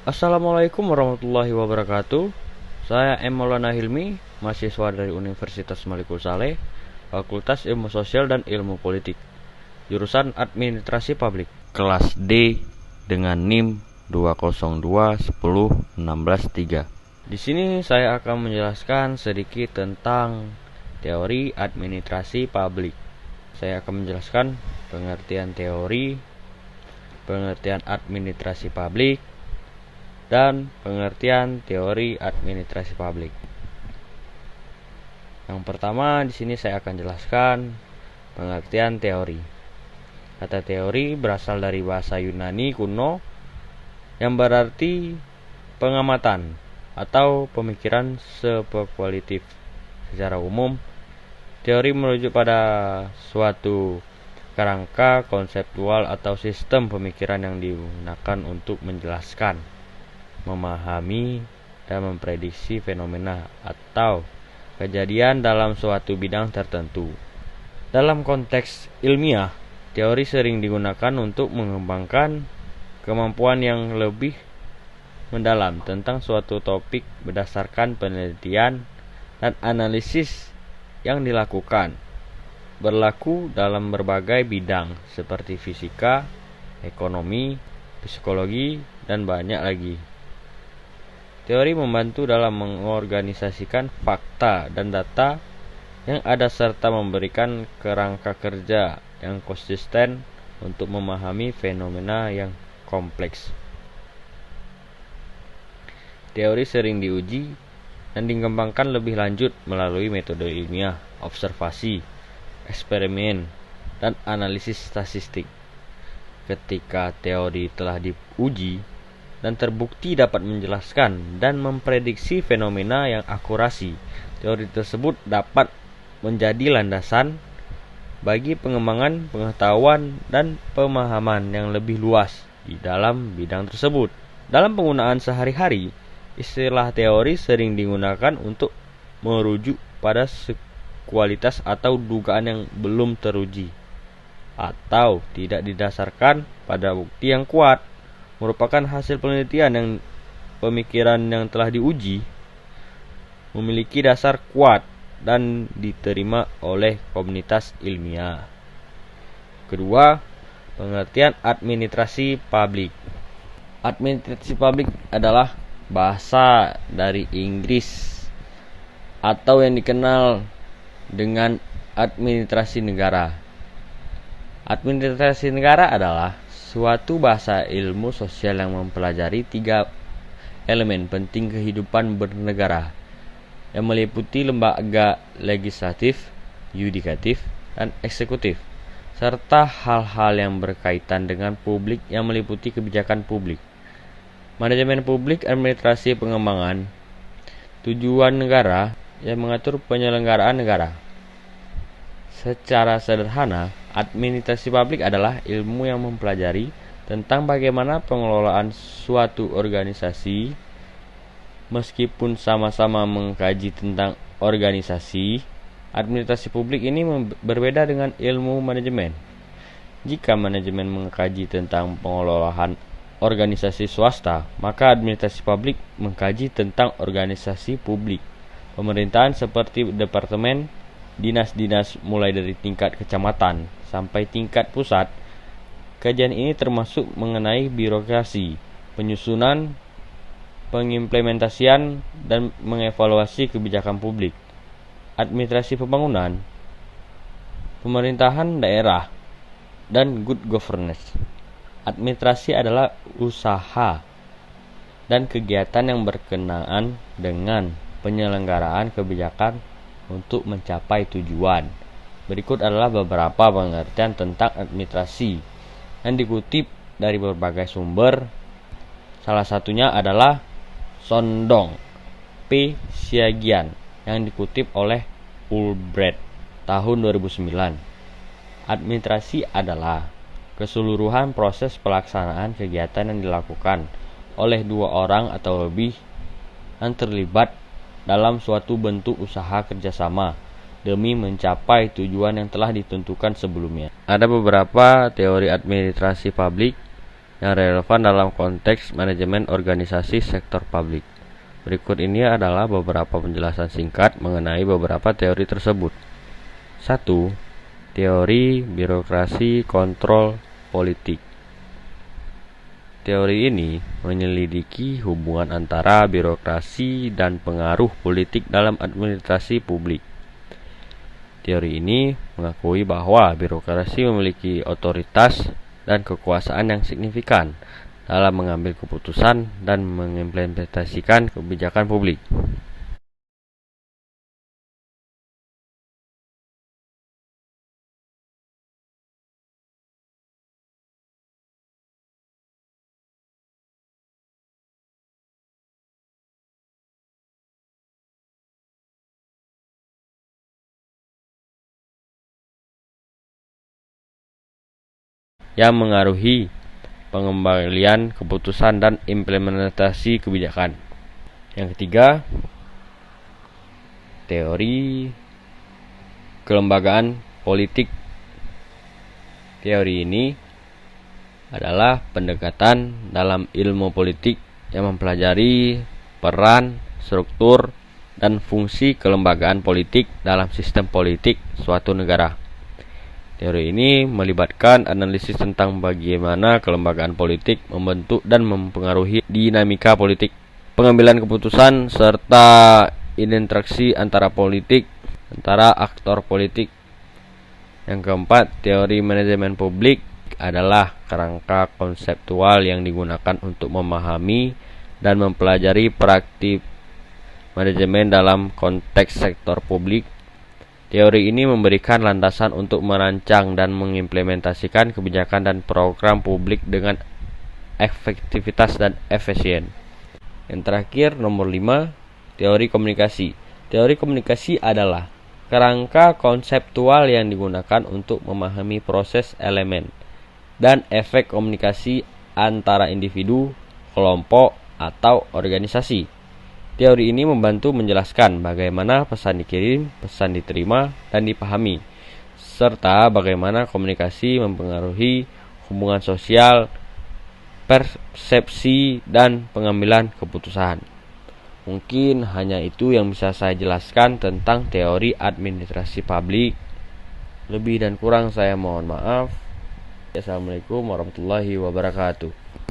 Assalamualaikum warahmatullahi wabarakatuh. Saya M. Maulana Hilmi, mahasiswa dari Universitas Malikul Saleh, Fakultas Ilmu Sosial dan Ilmu Politik, jurusan Administrasi Publik, kelas D dengan NIM 202116163. Di sini saya akan menjelaskan sedikit tentang teori administrasi publik. Saya akan menjelaskan pengertian teori, pengertian administrasi publik, dan pengertian teori administrasi publik. Yang pertama, di sini saya akan jelaskan pengertian teori. Kata teori berasal dari bahasa Yunani kuno yang berarti pengamatan atau pemikiran spekulatif. Secara umum, teori merujuk pada suatu kerangka konseptual atau sistem pemikiran yang digunakan untuk menjelaskan, memahami, dan memprediksi fenomena atau kejadian dalam suatu bidang tertentu. Dalam konteks ilmiah, teori sering digunakan untuk mengembangkan kemampuan yang lebih mendalam tentang suatu topik berdasarkan penelitian dan analisis yang dilakukan. Berlaku dalam berbagai bidang seperti fisika, ekonomi, psikologi, dan banyak lagi. Teori membantu dalam mengorganisasikan fakta dan data yang ada serta memberikan kerangka kerja yang konsisten untuk memahami fenomena yang kompleks. Teori sering diuji dan dikembangkan lebih lanjut melalui metode ilmiah, observasi, eksperimen, dan analisis statistik. Ketika teori telah diuji dan terbukti dapat menjelaskan dan memprediksi fenomena yang akurasi, teori tersebut dapat menjadi landasan bagi pengembangan pengetahuan dan pemahaman yang lebih luas di dalam bidang tersebut. Dalam penggunaan sehari-hari, istilah teori sering digunakan untuk merujuk pada kualitas atau dugaan yang belum teruji atau tidak didasarkan pada bukti yang kuat. Merupakan hasil penelitian yang pemikiran yang telah diuji memiliki dasar kuat dan diterima oleh komunitas ilmiah. Kedua, pengertian administrasi publik. Administrasi publik adalah bahasa dari Inggris atau yang dikenal dengan administrasi negara. Administrasi negara adalah suatu bahasa ilmu sosial yang mempelajari 3 elemen penting kehidupan bernegara, yang meliputi lembaga legislatif, yudikatif, dan eksekutif, serta hal-hal yang berkaitan dengan publik yang meliputi kebijakan publik, manajemen publik, administrasi pengembangan, tujuan negara, yang mengatur penyelenggaraan negara. Secara sederhana, administrasi publik adalah ilmu yang mempelajari tentang bagaimana pengelolaan suatu organisasi. Meskipun sama-sama mengkaji tentang organisasi, administrasi publik ini berbeda dengan ilmu manajemen. Jika manajemen mengkaji tentang pengelolaan organisasi swasta, maka administrasi publik mengkaji tentang organisasi publik pemerintahan seperti departemen, dinas-dinas mulai dari tingkat kecamatan sampai tingkat pusat. Kajian ini termasuk mengenai birokrasi, penyusunan, pengimplementasian, dan mengevaluasi kebijakan publik. Administrasi pembangunan, pemerintahan daerah, dan good governance. Administrasi adalah usaha dan kegiatan yang berkenaan dengan penyelenggaraan kebijakan untuk mencapai tujuan. Berikut adalah beberapa pengertian tentang administrasi yang dikutip dari berbagai sumber. Salah satunya adalah Sondong P. Siagian yang dikutip oleh Ulbricht tahun 2009. Administrasi adalah keseluruhan proses pelaksanaan kegiatan yang dilakukan oleh 2 orang atau lebih yang terlibat dalam suatu bentuk usaha kerjasama demi mencapai tujuan yang telah ditentukan sebelumnya. Ada beberapa teori administrasi publik yang relevan dalam konteks manajemen organisasi sektor publik. Berikut ini adalah beberapa penjelasan singkat mengenai beberapa teori tersebut. 1. Teori birokrasi kontrol politik. Teori ini menyelidiki hubungan antara birokrasi dan pengaruh politik dalam administrasi publik. Teori ini mengakui bahwa birokrasi memiliki otoritas dan kekuasaan yang signifikan dalam mengambil keputusan dan mengimplementasikan kebijakan publik. Yang mengaruhi pengembalian keputusan dan implementasi kebijakan. Yang ketiga, teori kelembagaan politik. Teori ini adalah pendekatan dalam ilmu politik yang mempelajari peran, struktur, dan fungsi kelembagaan politik dalam sistem politik suatu negara. Teori ini melibatkan analisis tentang bagaimana kelembagaan politik membentuk dan mempengaruhi dinamika politik, pengambilan keputusan, serta interaksi antara aktor politik. Yang keempat, teori manajemen publik adalah kerangka konseptual yang digunakan untuk memahami dan mempelajari praktik manajemen dalam konteks sektor publik. Teori ini memberikan landasan untuk merancang dan mengimplementasikan kebijakan dan program publik dengan efektivitas dan efisien. Yang terakhir, nomor 5, teori komunikasi. Teori komunikasi adalah kerangka konseptual yang digunakan untuk memahami proses, elemen, dan efek komunikasi antara individu, kelompok, atau organisasi. Teori ini membantu menjelaskan bagaimana pesan dikirim, pesan diterima, dan dipahami, serta bagaimana komunikasi mempengaruhi hubungan sosial, persepsi, dan pengambilan keputusan. Mungkin hanya itu yang bisa saya jelaskan tentang teori administrasi publik. Lebih dan kurang saya mohon maaf. Assalamualaikum warahmatullahi wabarakatuh.